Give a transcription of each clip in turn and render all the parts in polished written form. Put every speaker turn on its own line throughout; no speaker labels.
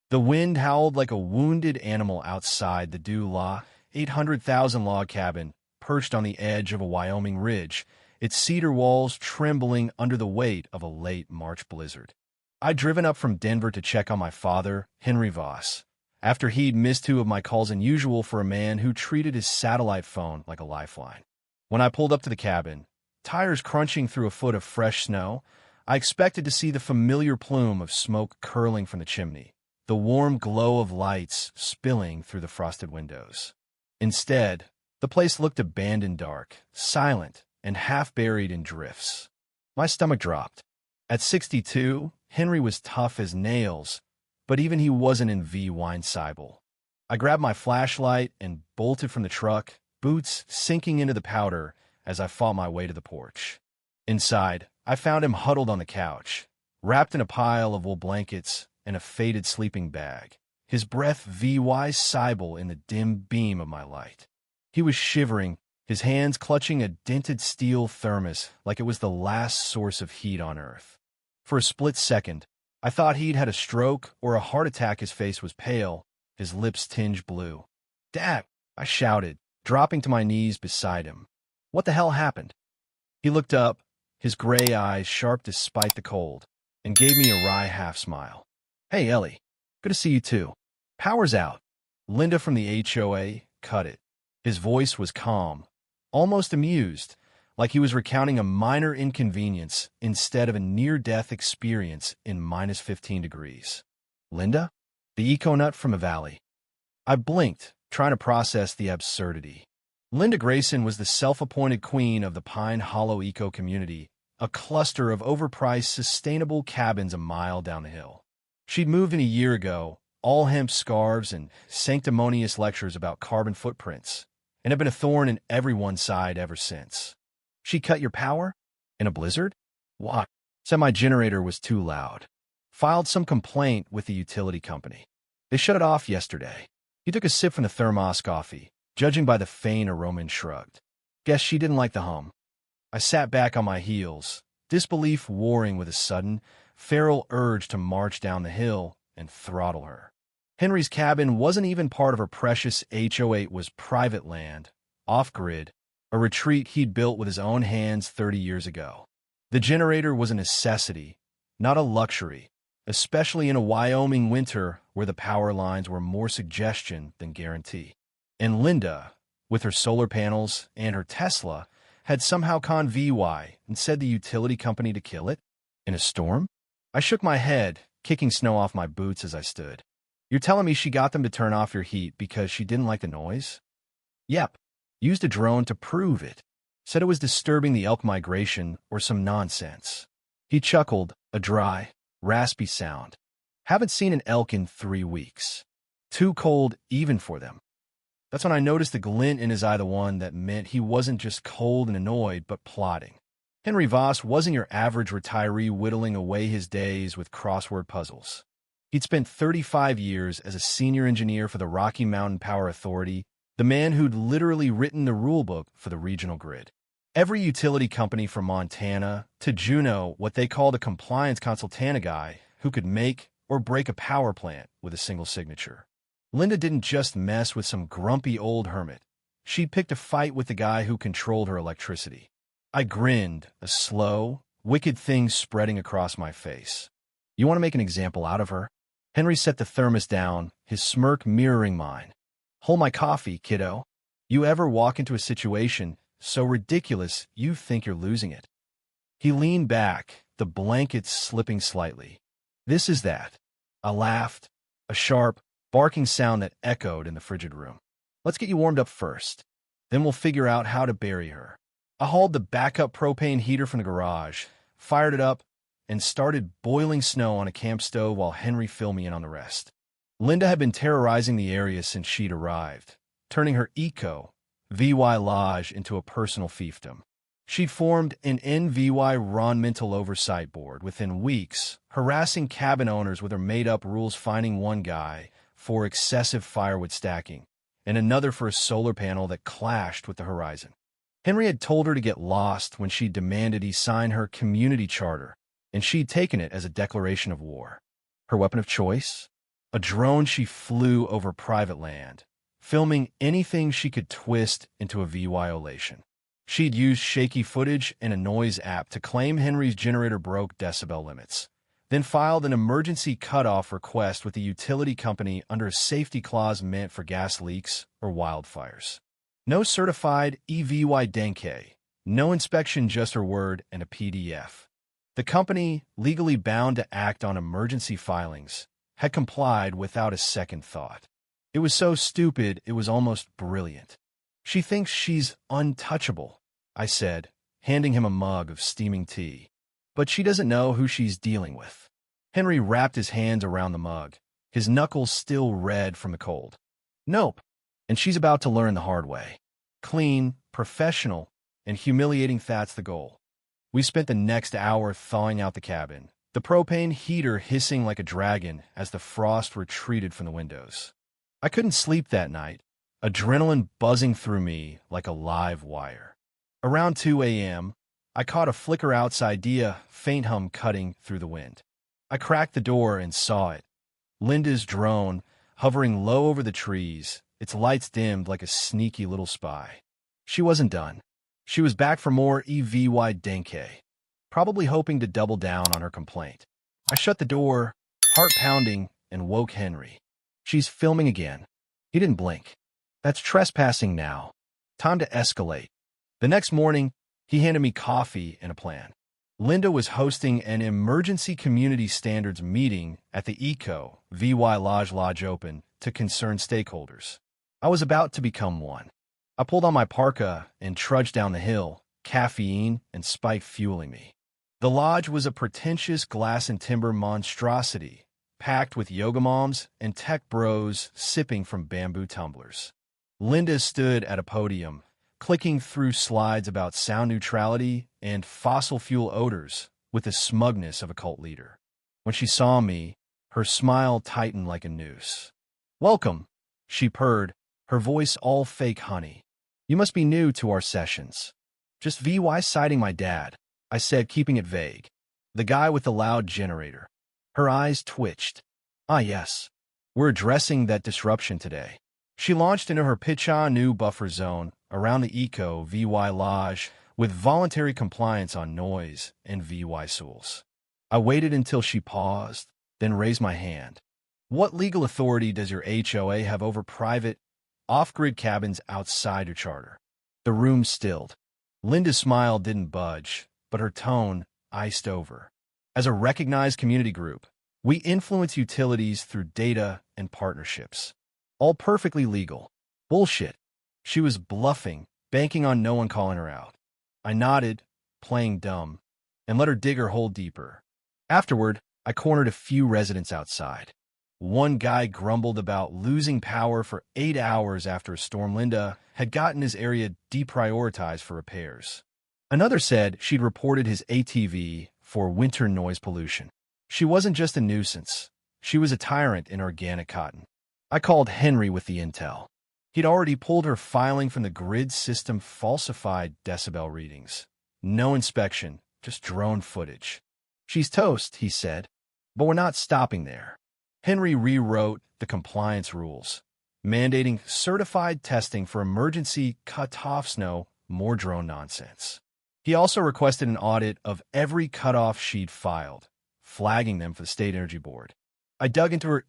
The wind howled like a wounded animal outside the 800,000 log cabin, perched on the edge of a Wyoming ridge, its cedar walls trembling under the weight of a late March blizzard. I'd driven up from Denver to check on my father, Henry Voss, after he'd missed 2 of my calls unusual for a man who treated his satellite phone like a lifeline. When I pulled up to the cabin, tires crunching through a foot of fresh snow, I expected to see the familiar plume of smoke curling from the chimney, the warm glow of lights spilling through the frosted windows. Instead, the place looked abandoned, dark, silent, and half-buried in drifts. My stomach dropped. At 62, Henry was tough as nails, but even he wasn't in V. Weinseibel. I grabbed my flashlight and bolted from the truck, boots sinking into the powder as I fought my way to the porch. Inside, I found him huddled on the couch, wrapped in a pile of wool blankets and a faded sleeping bag, his breath V. Weinseibel in the dim beam of my light. He was shivering, his hands clutching a dented steel thermos like it was the last source of heat on Earth. For a split second, I thought he'd had a stroke or a heart attack. His face was pale, his lips tinged blue. "Dad!" I shouted, dropping to my knees beside him. "What the hell happened?" He looked up, his gray eyes sharp despite the cold, and gave me a wry half-smile. "Hey, Ellie. Good to see you too. Power's out." Linda from the HOA cut it. His voice was calm, almost amused, like he was recounting a minor inconvenience instead of a near-death experience in minus 15 degrees. "Linda? The eco-nut from a valley." I blinked, trying to process the absurdity. Linda Grayson was the self-appointed queen of the Pine Hollow eco community, a cluster of overpriced, sustainable cabins a mile down the hill. She'd moved in a year ago, all hemp scarves and sanctimonious lectures about carbon footprints, and have been a thorn in everyone's side ever since. "She cut your power? In a blizzard?" "Why?" Said my generator was too loud. Filed some complaint with the utility company. "They shut it off yesterday." He took a sip from the thermos coffee, judging by the faint aroma, and shrugged. "Guess she didn't like the hum." I sat back on my heels, disbelief warring with a sudden, feral urge to march down the hill and throttle her. Henry's cabin wasn't even part of her precious HOA. It was private land, off-grid, a retreat he'd built with his own hands 30 years ago. The generator was a necessity, not a luxury, especially in a Wyoming winter where the power lines were more suggestion than guarantee. And Linda, with her solar panels and her Tesla, had somehow conned VY and said the utility company to kill it? In a storm? I shook my head, kicking snow off my boots as I stood. "You're telling me she got them to turn off your heat because she didn't like the noise?" "Yep. Used a drone to prove it. Said it was disturbing the elk migration or some nonsense." He chuckled, a dry, raspy sound. "Haven't seen an elk in 3 weeks. Too cold even for them." That's when I noticed the glint in his eye, the one that meant he wasn't just cold and annoyed, but plotting. Henry Voss wasn't your average retiree whittling away his days with crossword puzzles. He'd spent 35 years as a senior engineer for the Rocky Mountain Power Authority, the man who'd literally written the rulebook for the regional grid. Every utility company from Montana to Juneau, what they called a compliance consultant, guy who could make or break a power plant with a single signature. Linda didn't just mess with some grumpy old hermit. She picked a fight with the guy who controlled her electricity. I grinned, a slow, wicked thing spreading across my face. "You want to make an example out of her?" Henry set the thermos down, his smirk mirroring mine. "Hold my coffee, kiddo. You ever walk into a situation so ridiculous you think you're losing it?" He leaned back, the blankets slipping slightly. "This is that." I laughed, a sharp, barking sound that echoed in the frigid room. "Let's get you warmed up first. Then we'll figure out how to bury her." I hauled the backup propane heater from the garage, fired it up, and started boiling snow on a camp stove while Henry filled me in on the rest. Linda had been terrorizing the area since she'd arrived, turning her VY Lodge into a personal fiefdom. She'd formed an NVY environmental oversight board within weeks, harassing cabin owners with her made-up rules, fining one guy for excessive firewood stacking and another for a solar panel that clashed with the horizon. Henry had told her to get lost when she demanded he sign her community charter, and she'd taken it as a declaration of war. Her weapon of choice? A drone she flew over private land, filming anything she could twist into a violation. She'd used shaky footage and a noise app to claim Henry's generator broke decibel limits, then filed an emergency cutoff request with the utility company under a safety clause meant for gas leaks or wildfires. No certified EVY Denke, no inspection, just her word and a PDF. The company, legally bound to act on emergency filings, had complied without a second thought. It was so stupid, it was almost brilliant. She thinks she's untouchable, I said, handing him a mug of steaming tea. But she doesn't know who she's dealing with. Henry wrapped his hands around the mug, his knuckles still red from the cold. Nope. And she's about to learn the hard way. Clean, professional, and humiliating, that's the goal. We spent the next hour thawing out the cabin, the propane heater hissing like a dragon as the frost retreated from the windows. I couldn't sleep that night, adrenaline buzzing through me like a live wire. Around 2 a.m., I caught a flicker outside, a faint hum cutting through the wind. I cracked the door and saw it. Linda's drone, hovering low over the trees, its lights dimmed like a sneaky little spy. She wasn't done. She was back for more EVY Denke, probably hoping to double down on her complaint. I shut the door, heart pounding, and woke Henry. She's filming again. He didn't blink. That's trespassing now. Time to escalate. The next morning, he handed me coffee and a plan. Linda was hosting an emergency community standards meeting at the VY Lodge Open to concerned stakeholders. I was about to become one. I pulled on my parka and trudged down the hill, caffeine and spike fueling me. The lodge was a pretentious glass and timber monstrosity, packed with yoga moms and tech bros sipping from bamboo tumblers. Linda stood at a podium, clicking through slides about sound neutrality and fossil fuel odors with the smugness of a cult leader. When she saw me, her smile tightened like a noose. "Welcome," she purred, her voice all fake honey. "You must be new to our sessions." "Just VY citing my dad," I said, keeping it vague. "The guy with the loud generator." Her eyes twitched. "Ah, yes. We're addressing that disruption today." She launched into her pitcha new buffer zone around the VY Lodge with voluntary compliance on noise and VY Souls. I waited until she paused, then raised my hand. "What legal authority does your HOA have over private, off-grid cabins outside your charter?" The room stilled. Linda's smile didn't budge, but her tone iced over. "As a recognized community group, we influence utilities through data and partnerships. All perfectly legal." "Bullshit." She was bluffing, banking on no one calling her out. I nodded, playing dumb, and let her dig her hole deeper. Afterward, I cornered a few residents outside. One guy grumbled about losing power for 8 hours after a storm. Linda had gotten his area deprioritized for repairs. Another said she'd reported his ATV for winter noise pollution. She wasn't just a nuisance. She was a tyrant in organic cotton. I called Henry with the intel. He'd already pulled her filing from the grid system, falsified decibel readings. No inspection, just drone footage. "She's toast," he said. "But we're not stopping there." Henry rewrote the compliance rules, mandating certified testing for emergency cutoffs. No more drone nonsense. He also requested an audit of every cutoff she'd filed, flagging them for the State Energy Board. I dug into her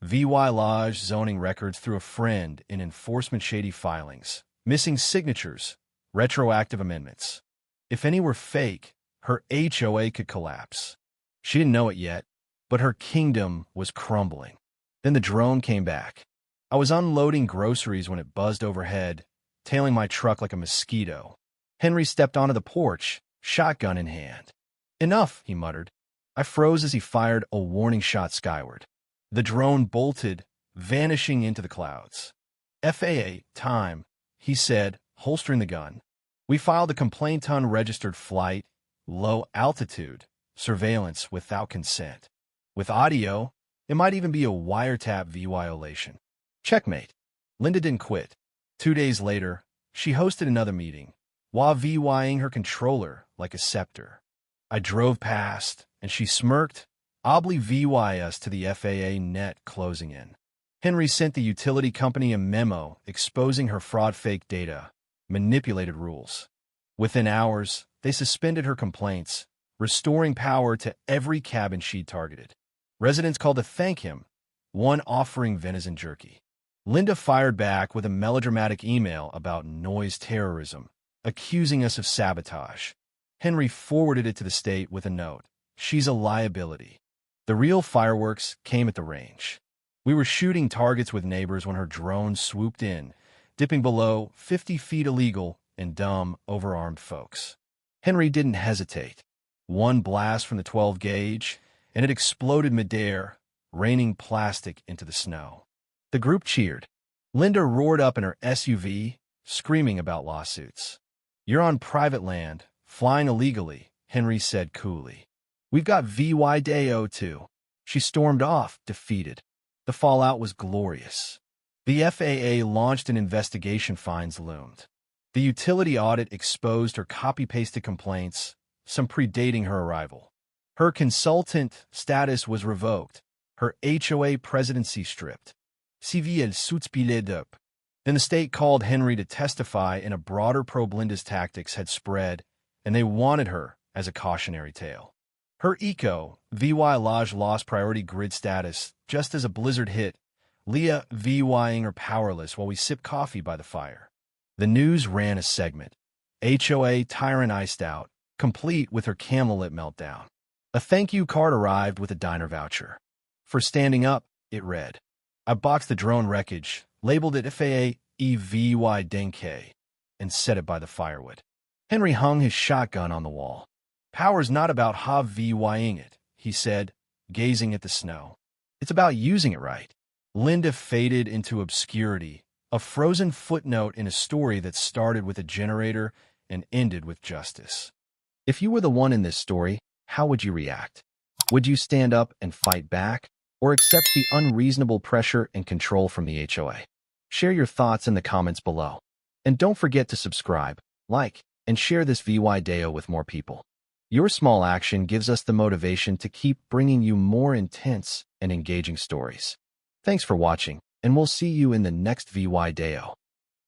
VY Lodge zoning records through a friend in enforcement shady filings, missing signatures, retroactive amendments. If any were fake, her HOA could collapse. She didn't know it yet, but her kingdom was crumbling. Then the drone came back. I was unloading groceries when it buzzed overhead, tailing my truck like a mosquito. Henry stepped onto the porch, shotgun in hand. "Enough," he muttered. I froze as he fired a warning shot skyward. The drone bolted, vanishing into the clouds. "FAA, time," he said, holstering the gun. We filed a complaint on registered flight, low altitude, surveillance without consent. With audio, it might even be a wiretap violation. Checkmate. Linda didn't quit. 2 days later, she hosted another meeting, while VYing her controller like a scepter. I drove past, and she smirked, Obli VYS to the FAA net closing in. Henry sent the utility company a memo exposing her fraud fake data, manipulated rules. Within hours, they suspended her complaints, restoring power to every cabin she targeted. Residents called to thank him, one offering venison jerky. Linda fired back with a melodramatic email about noise terrorism, accusing us of sabotage. Henry forwarded it to the state with a note. She's a liability. The real fireworks came at the range. We were shooting targets with neighbors when her drone swooped in, dipping below 50 feet illegal and dumb, overarmed folks. Henry didn't hesitate. One blast from the 12 gauge, and it exploded midair, raining plastic into the snow. The group cheered. Linda roared up in her SUV, screaming about lawsuits. You're on private land, flying illegally, Henry said coolly. We've got VY Deo too. She stormed off, defeated. The fallout was glorious. The FAA launched an investigation, fines loomed. The utility audit exposed her copy-pasted complaints, some predating her arrival. Her consultant status was revoked, her HOA presidency stripped. Civil suspiled. Then the state called Henry to testify, and a broader probe. Linda's tactics had spread, and they wanted her as a cautionary tale. Her VY Lodge lost priority grid status just as a blizzard hit, Leah VYing her powerless while we sip coffee by the fire. The news ran a segment. HOA tyrant iced out, complete with her candlelit meltdown. A thank you card arrived with a diner voucher. For standing up, it read. I boxed the drone wreckage, labeled it FAA EVY Denke, and set it by the firewood. Henry hung his shotgun on the wall. Power's not about VYing it, he said, gazing at the snow. It's about using it right. Linda faded into obscurity, a frozen footnote in a story that started with a generator and ended with justice. If you were the one in this story, how would you react? Would you stand up and fight back, or accept the unreasonable pressure and control from the HOA? Share your thoughts in the comments below. And don't forget to subscribe, like, and share this VY Deo with more people. Your small action gives us the motivation to keep bringing you more intense and engaging stories. Thanks for watching, and we'll see you in the next VY Deo.